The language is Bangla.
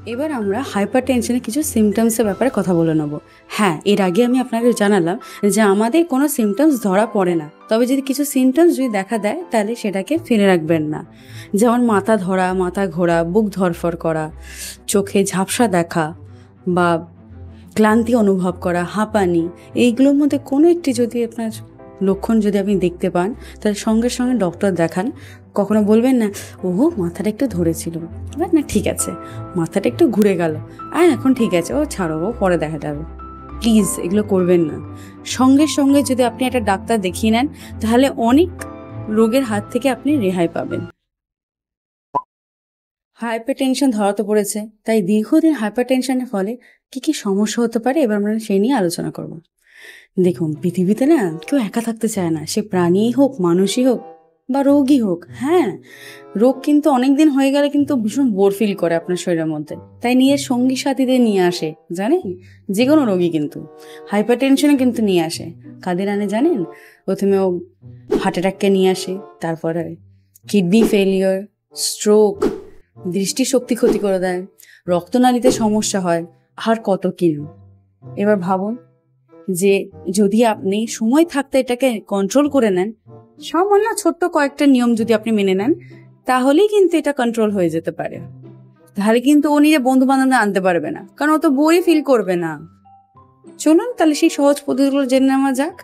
এবার আমরা হাইপার টেনশনের কিছু সিমটমসের ব্যাপারে কথা বলে নেব। হ্যাঁ, এর আগে আমি আপনাকে জানালাম যে আমাদের কোনো সিমটমস ধরা পড়ে না, তবে যদি কিছু সিমটমস যদি দেখা দেয় তাহলে সেটাকে ফেলে রাখবেন না। যেমন মাথা ধরা, মাথা ঘোরা, বুক ধরফর করা, চোখে ঝাপসা দেখা বা ক্লান্তি অনুভব করা, হাঁপানি, এইগুলোর মধ্যে কোনো একটি যদি আপনার লক্ষণ যদি আপনি দেখতে পান তাহলে সঙ্গে সঙ্গে ডক্টর দেখান। কখনো বলবেন না ও মাথাটা একটু ধরেছিল, এবার না ঠিক আছে, মাথাটা একটু ঘুরে গেল, আর এখন ঠিক আছে, ও ছাড়ো, ও পরে দেখা যাবে। প্লিজ এগুলো করবেন না। সঙ্গে সঙ্গে যদি আপনি একটা ডাক্তার দেখিয়ে নেন তাহলে অনেক রোগের হাত থেকে আপনি রেহাই পাবেন। হাইপার টেনশন ধরাতে পড়েছে, তাই দীর্ঘদিন হাইপার টেনশনের ফলে কি কি সমস্যা হতে পারে এবার আমরা সেই নিয়ে আলোচনা করব। দেখুন, পৃথিবীতে না কেউ একা থাকতে চায় না, সে প্রাণীই হোক, মানুষই হোক বা রোগই হোক। হ্যাঁ, রোগ কিন্তু অনেক দিন হয়ে গেলে কিন্তু ভীষণ বোর ফিল করে আপনার শরীরের মধ্যে, তাই নিজের সঙ্গী সাথীদের নিয়ে আসে। জানেন, যে কোনো রোগী কিন্তু হাইপার টেনশনে কিন্তু নিয়ে আসে। কাদের আনে জানেন? প্রথমে ও হার্ট অ্যাটাককে নিয়ে আসে, তারপরে কিডনি ফেলিওর, স্ট্রোক, দৃষ্টিশক্তি ক্ষতি করে দেয়, রক্তনালীতে সমস্যা হয়, আর কত কি। এবার ভাবুন যে যদি আপনি সময় থাকতে এটাকে কন্ট্রোল করে নেন, সামান্য ছোট্ট কয়েকটা নিয়ম যদি আপনি মেনে নেন, তাহলেই কিন্তু এটা কন্ট্রোল হয়ে যেতে পারে। তাহলে কিন্তু ও নিজে বন্ধু বান্ধব আনতে পারবে না, কারণ ও তো বই ফিল করবে না। চলুন তাহলে সেই সহজ পদ্ধতিগুলো জেনে নেওয়া যাক।